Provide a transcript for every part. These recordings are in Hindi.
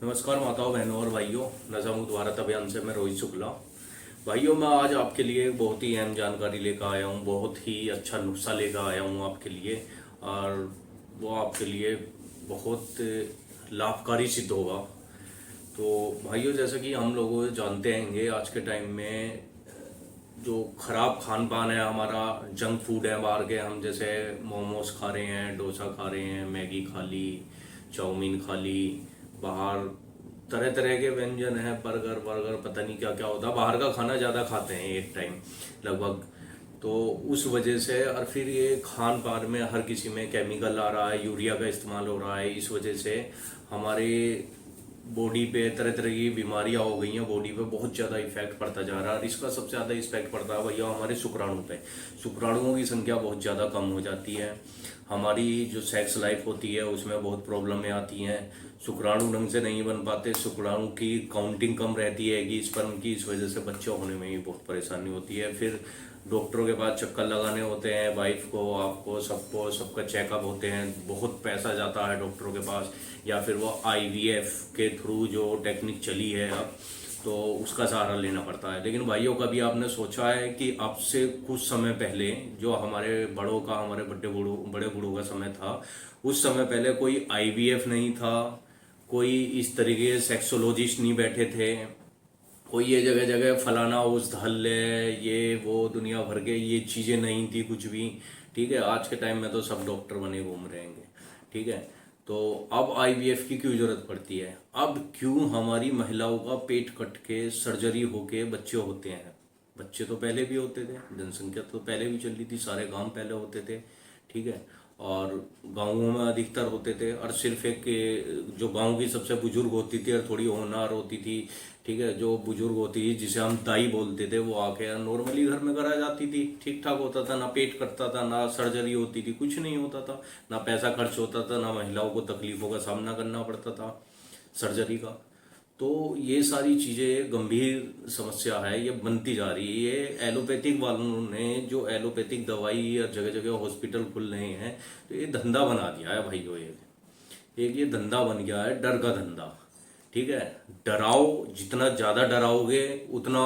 नमस्कार माताओं, बहनों और भाइयों। नज़ामुद्दीन भारत अभियान से मैं रोहित शुक्ला। भाइयों, मैं आज आपके लिए बहुत ही अहम जानकारी लेकर आया हूँ। बहुत ही अच्छा नुस्खा लेकर आया हूँ आपके लिए, और वो आपके लिए बहुत लाभकारी सिद्ध होगा। तो भाइयों, जैसा कि हम लोग जानते हैंगे, आज के टाइम में जो खराब खान पान है हमारा, जंक फूड है बाहर के, हम जैसे मोमोज खा रहे हैं, डोसा खा रहे हैं, मैगी खा ली, चाउमीन खा ली, बाहर तरह तरह के व्यंजन है, बर्गर बर्गर पता नहीं क्या क्या होता है। बाहर का खाना ज़्यादा खाते हैं एक टाइम लगभग। तो उस वजह से, और फिर ये खान पान में हर किसी में केमिकल आ रहा है, यूरिया का इस्तेमाल हो रहा है। इस वजह से हमारे बॉडी पे तरह तरह की बीमारियां हो गई हैं। बॉडी पे बहुत ज़्यादा इफेक्ट पड़ता जा रहा है, और इसका सबसे ज़्यादा इफेक्ट पड़ता है भैया हमारे शुक्राणु पे। शुक्राणुओं की संख्या बहुत ज़्यादा कम हो जाती है। हमारी जो सेक्स लाइफ होती है उसमें बहुत प्रॉब्लमें आती हैं। शुक्राणु ढंग से नहीं बन पाते, शुक्राणु की काउंटिंग कम रहती है कि स्पर्म की। इस वजह से बच्चे होने में भी बहुत परेशानी होती है। फिर डॉक्टरों के पास चक्कर लगाने होते हैं, वाइफ को, आपको, सबको, सबका चेकअप होते हैं, बहुत पैसा जाता है डॉक्टरों के पास। या फिर वो आईवीएफ के थ्रू जो टेक्निक चली है अब, तो उसका सहारा लेना पड़ता है। लेकिन भाइयों, कभी आपने सोचा है कि अब से कुछ समय पहले जो हमारे बड़ों का, हमारे बड़े बूढ़ों का समय था, उस समय पहले कोई आईवीएफ नहीं था, कोई इस तरीके से सेक्सोलॉजिस्ट नहीं बैठे थे, कोई ये जगह जगह फलाना उस धल है, ये वो दुनिया भर के ये चीज़ें नहीं थी कुछ भी। ठीक है, आज के टाइम में तो सब डॉक्टर बने घूम रहे हैं। ठीक है, तो अब आईवीएफ की क्यों जरूरत पड़ती है? अब क्यों हमारी महिलाओं का पेट कट के सर्जरी होके बच्चे होते हैं? बच्चे तो पहले भी होते थे, जनसंख्या तो पहले भी चल रही थी, सारे गांव पहले होते थे। ठीक है, और गांवों में अधिकतर होते थे। और सिर्फ एक जो गांव की सबसे बुजुर्ग होती थी और थोड़ी होनहार होती थी, ठीक है, जो बुजुर्ग होती थी जिसे हम दाई बोलते थे, वो आके नॉर्मली घर में करा जाती थी। ठीक ठाक होता था, ना पेट कटता था, ना सर्जरी होती थी, कुछ नहीं होता था, ना पैसा खर्च होता था, ना महिलाओं को तकलीफों का सामना करना पड़ता था सर्जरी का। तो ये सारी चीज़ें गंभीर समस्या है, ये बनती जा रही है। ये एलोपैथिक वालों ने जो एलोपैथिक दवाई और जगह जगह हॉस्पिटल खुल रहे हैं, तो ये धंधा बना दिया है भाइयों। ये धंधा बन गया है, डर का धंधा। ठीक है, डराओ, जितना ज़्यादा डराओगे उतना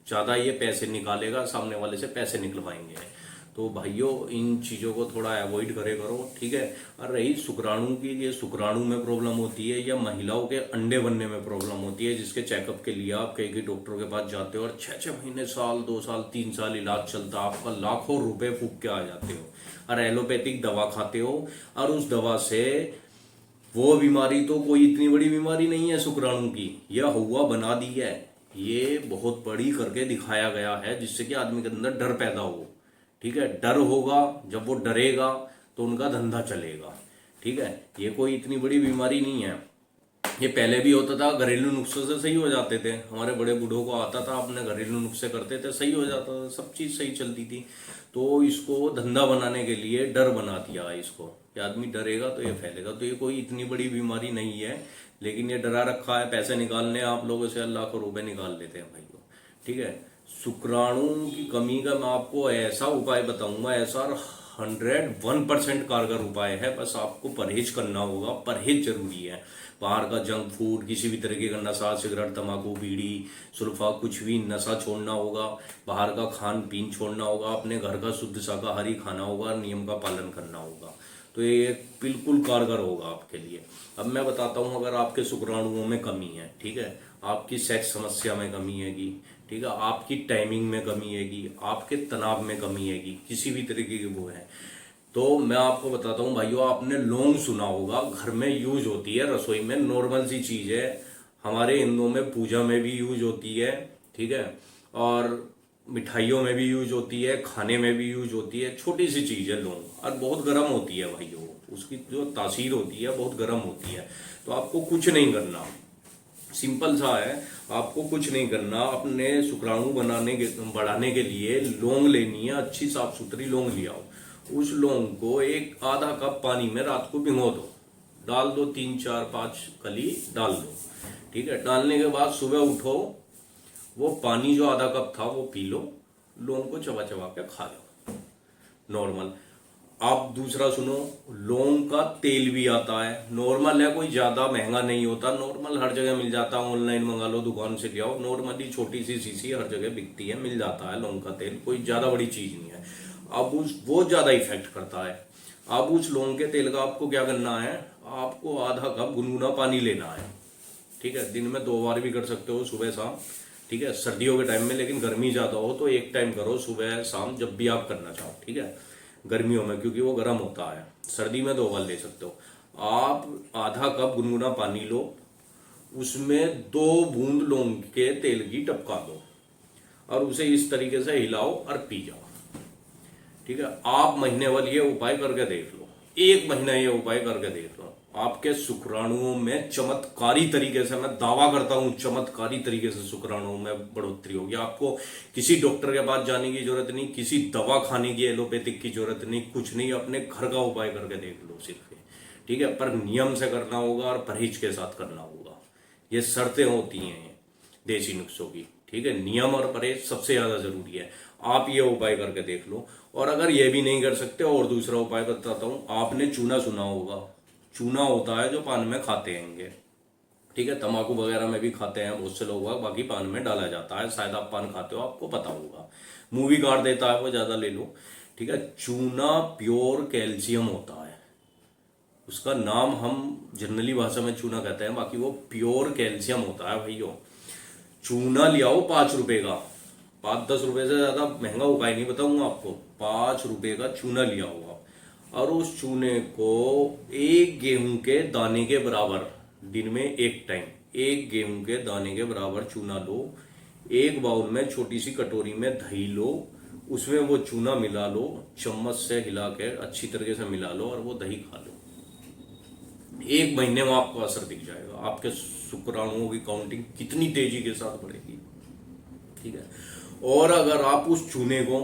ज़्यादा ये पैसे निकालेगा, सामने वाले से पैसे निकलवाएंगे। तो भाइयों, इन चीज़ों को थोड़ा अवॉइड करे करो। ठीक है, और रही शुक्राणु की, ये शुक्राणु में प्रॉब्लम होती है या महिलाओं के अंडे बनने में प्रॉब्लम होती है, जिसके चेकअप के लिए आप कई कई डॉक्टरों के पास जाते हो और 6-6 महीने, साल, 2 साल, 3 साल इलाज चलता, आपका लाखों रुपए फूक के आ जाते हो, और एलोपैथिक दवा खाते हो, और उस दवा से वो बीमारी तो कोई इतनी बड़ी बीमारी नहीं है शुक्राणु की, यह हुआ बना दी है। ये बहुत बड़ी करके दिखाया गया है, जिससे कि आदमी के अंदर डर पैदा हो। ठीक है, डर होगा, जब वो डरेगा तो उनका धंधा चलेगा। ठीक है, ये कोई इतनी बड़ी बीमारी नहीं है। ये पहले भी होता था, घरेलू नुस्खों से सही हो जाते थे। हमारे बड़े बूढ़ों को आता था, अपने घरेलू नुस्खे करते थे, सही हो जाता था, सब चीज सही चलती थी। तो इसको धंधा बनाने के लिए डर बना दिया है इसको, कि आदमी डरेगा तो ये फैलेगा। तो ये कोई इतनी बड़ी बीमारी नहीं है, लेकिन ये डरा रखा है। पैसे निकालने आप लोगों से लाखों रुपए निकाल लेते हैं भाई को। ठीक है, शुक्राणु की कमी का मैं आपको ऐसा उपाय बताऊंगा, ऐसा 101% कारगर उपाय है। बस आपको परहेज करना होगा, परहेज जरूरी है। बाहर का जंक फूड, किसी भी तरीके का नशा, सिगरेट, तंबाकू, बीड़ी, सुल्फा, कुछ भी नशा छोड़ना होगा। बाहर का खान पीन छोड़ना होगा, अपने घर का शुद्ध शाकाहारी खाना होगा, नियम का पालन करना होगा। तो ये बिल्कुल कारगर होगा आपके लिए। अब मैं बताता हूँ, अगर आपके शुक्राणुओं में कमी है, ठीक है, आपकी सेक्स समस्या में कमी हैगी, ठीक है, आपकी टाइमिंग में कमी हैगी, आपके तनाव में कमी हैगी, किसी भी तरीके की वो है, तो मैं आपको बताता हूँ भाइयों, आपने लौंग सुना होगा, घर में यूज होती है, रसोई में नॉर्मल सी चीज है। हमारे हिंदुओं में पूजा में भी यूज होती है। ठीक है, और मिठाइयों में भी यूज होती है, खाने में भी यूज होती है। छोटी सी चीज है लौंग, और बहुत गर्म होती है भाइयों, उसकी जो तासीर होती है बहुत गर्म होती है। तो आपको कुछ नहीं करना, सिंपल सा है, आपको कुछ नहीं करना। अपने शुक्राणु बढ़ाने के लिए लौंग लेनी है, अच्छी साफ सुथरी लौंग ले आओ। उस लौंग को एक आधा कप पानी में रात को भिगो दो, डाल दो, 3-4-5 कली डाल दो। ठीक है, डालने के बाद सुबह उठो, वो पानी जो आधा कप था वो पी लो, लौंग को चबा चबा के खा लो नॉर्मल। आप दूसरा सुनो, लौंग का तेल भी आता है, नॉर्मल है, कोई ज्यादा महंगा नहीं होता, नॉर्मल हर जगह मिल जाता है, ऑनलाइन मंगा लो, दुकान से ले आओ, नॉर्मली छोटी सी शीशी हर जगह बिकती है, मिल जाता है लौंग का तेल, कोई ज्यादा बड़ी चीज नहीं है। अब उस वो ज्यादा इफेक्ट करता है। अब उस लौंग के तेल का आपको क्या करना है, आपको आधा कप गुनगुना पानी लेना है, ठीक है, दिन में 2 बार भी कर सकते हो, सुबह शाम, ठीक है, सर्दियों के टाइम में, लेकिन गर्मी ज्यादा हो तो एक टाइम करो, सुबह शाम, जब भी आप करना चाहो, ठीक है, गर्मियों में क्योंकि वो गर्म होता है, सर्दी में 2 बार ले सकते हो। आप आधा कप गुनगुना पानी लो, उसमें 2 बूंद लौंग के तेल की टपका दो और उसे इस तरीके से हिलाओ और पी जाओ, ठीक है। आप महीने भर ये उपाय करके देख लो, 1 महीना ये उपाय करके देख लो, आपके शुक्राणुओं में चमत्कारी तरीके से, मैं दावा करता हूं चमत्कारी तरीके से शुक्राणुओं में बढ़ोतरी होगी। आपको किसी डॉक्टर के पास जाने की जरूरत नहीं, किसी दवा खाने की एलोपैथिक की जरूरत नहीं, कुछ नहीं, अपने घर का उपाय करके देख लो सिर्फ, ठीक है। पर नियम से करना होगा और परहेज के साथ करना होगा, ये शर्तें होती हैं देसी नुस्खों की, ठीक है। नियम और परहेज सबसे ज्यादा जरूरी है। आप ये उपाय करके देख लो। और अगर ये भी नहीं कर सकते, और दूसरा उपाय बताता हूं, आपने चूना सुना होगा, चूना होता है जो पान में खाते हैंगे, ठीक है, तंबाकू वगैरह में भी खाते हैं बहुत से लोग, बाकी पान में डाला जाता है, शायद आप पान खाते हो, आपको पता होगा, मुंह भी काट देता है वो, ज्यादा ले लो, ठीक है। चूना प्योर कैल्शियम होता है, उसका नाम हम जनरली भाषा में चूना कहते हैं, बाकी वो प्योर कैल्शियम होता है भैया। चूना ले आओ 5 रुपए का, 5-10 रुपए से ज्यादा महंगा उपाय नहीं बताऊंगा आपको, 5 रुपए का चूना लिया हो आप, और उस चूने को 1 गेहूं के दाने के बराबर, दिन में 1 टाइम 1 गेहूं के दाने के बराबर चूना लो, एक बाउल में छोटी सी कटोरी में दही लो, उसमें वो चूना मिला लो, चम्मच से हिला के अच्छी तरीके से मिला लो और वो दही खा लो। 1 महीने में आपको असर दिख जाएगा, आपके शुक्राणुओं की काउंटिंग कितनी तेजी के साथ बढ़ेगी, ठीक है। और अगर आप उस चूने को,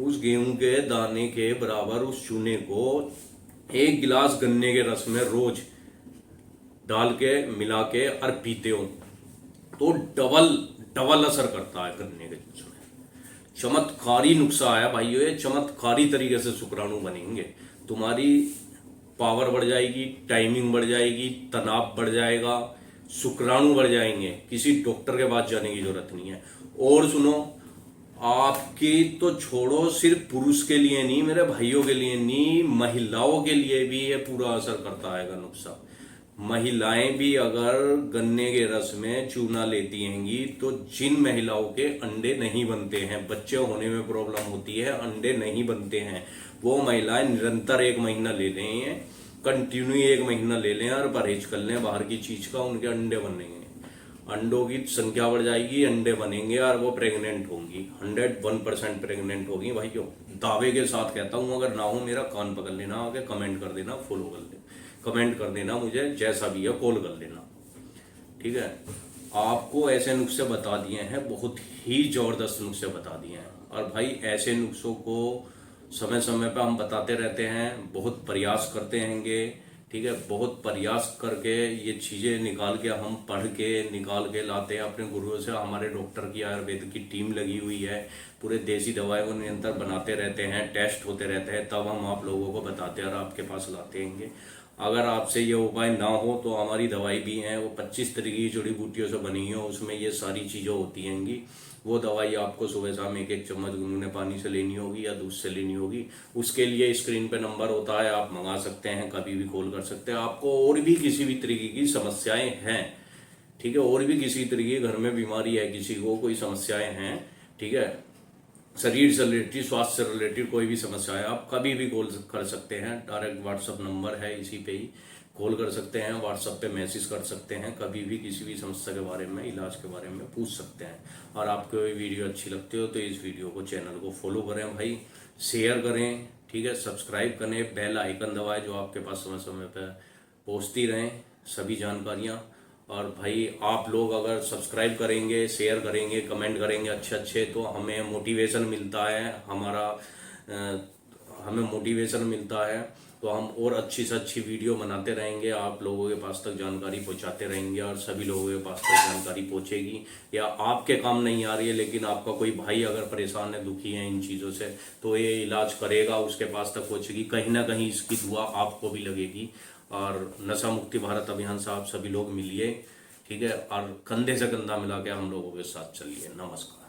उस गेहूं के दाने के बराबर उस चूने को 1 गिलास गन्ने के रस में रोज डाल के मिला के और पीते हो, तो डबल डबल असर करता है गन्ने के जूस में। चमत्कारी नुस्खा है भाइयों, ये चमत्कारी तरीके से शुक्राणु बनेंगे, तुम्हारी पावर बढ़ जाएगी, टाइमिंग बढ़ जाएगी, तनाव बढ़ जाएगा, शुक्राणु बढ़ जाएंगे, किसी डॉक्टर के पास जाने की जरूरत नहीं है। और सुनो, आपकी तो छोड़ो, सिर्फ पुरुष के लिए नहीं, मेरे भाइयों के लिए नहीं, महिलाओं के लिए भी ये पूरा असर करता है नुस्खा। महिलाएं भी अगर गन्ने के रस में चूना लेती हैंगी, तो जिन महिलाओं के अंडे नहीं बनते हैं, बच्चे होने में प्रॉब्लम होती है, अंडे नहीं बनते हैं, वो महिलाएं निरंतर 1 महीना ले लें, कंटिन्यू 1 महीना ले लें और परहेज कर लें बाहर की चीज का, उनके अंडे बनेंगे, अंडों की संख्या बढ़ जाएगी, अंडे बनेंगे और वो प्रेग्नेंट होंगी, 101% प्रेग्नेंट होगी भाइयों, दावे के साथ कहता हूं। अगर ना हो मेरा कान पकड़ लेना, आगे कमेंट कर देना, फॉलो कर लेना, कमेंट कर देना मुझे, जैसा भी है कॉल कर लेना, ठीक है। आपको ऐसे नुस्खे बता दिए हैं, बहुत ही जबरदस्त नुस्खे बता दिए हैं, और भाई ऐसे नुस्खों को समय समय पर हम बताते रहते हैं, बहुत प्रयास करते हैंगे, ठीक है, बहुत प्रयास करके ये चीजें निकाल के, हम पढ़ के निकाल के लाते हैं अपने गुरुओं से। हमारे डॉक्टर की आयुर्वेद की टीम लगी हुई है, पूरे देसी दवाई को निरंतर बनाते रहते हैं, टेस्ट होते रहते हैं, तब हम आप लोगों को बताते हैं और आपके पास लाते हैं। अगर आपसे ये उपाय ना हो तो हमारी दवाई भी है, वो 25 तरह की जड़ी बूटियों से बनी है, उसमें ये सारी चीजें होती हैंगी। वो दवाई आपको सुबह शाम 1-1 चम्मच गुनगुने पानी से लेनी होगी या दूध से लेनी होगी। उसके लिए स्क्रीन पे नंबर होता है, आप मंगा सकते हैं, कभी भी कॉल कर सकते हैं। आपको और भी किसी भी तरीके की समस्याएं हैं, ठीक है, और भी किसी तरीके घर में बीमारी है, किसी को कोई समस्याएं हैं, ठीक है, शरीर से रिलेटेड, स्वास्थ्य से रिलेटेड कोई भी समस्या है, आप कभी भी कॉल कर सकते हैं। डायरेक्ट व्हाट्सअप नंबर है, इसी पे ही कॉल कर सकते हैं, व्हाट्सअप पे मैसेज कर सकते हैं, कभी भी किसी भी समस्या के बारे में, इलाज के बारे में पूछ सकते हैं। और आपको ये वीडियो अच्छी लगती हो तो इस वीडियो को, चैनल को फॉलो करें भाई, शेयर करें, ठीक है, सब्सक्राइब करें, बेल आइकन दबाएं, जो आपके पास समय समय पर पहुँचती रहें सभी जानकारियाँ। और भाई आप लोग अगर सब्सक्राइब करेंगे, शेयर करेंगे, कमेंट करेंगे अच्छे अच्छे, तो हमें मोटिवेशन मिलता है, हमें मोटिवेशन मिलता है, तो हम और अच्छी से अच्छी वीडियो बनाते रहेंगे, आप लोगों के पास तक जानकारी पहुंचाते रहेंगे और सभी लोगों के पास तक जानकारी पहुंचेगी। या आपके काम नहीं आ रही है लेकिन आपका कोई भाई अगर परेशान है, दुखी है इन चीज़ों से, तो ये इलाज करेगा, उसके पास तक पहुंचेगी, कहीं ना कहीं इसकी दुआ आपको भी लगेगी। और नशा मुक्ति भारत अभियान से आप सभी लोग मिलिए, ठीक है, और कंधे से कंधा मिला के हम लोगों के साथ चलिए। नमस्कार।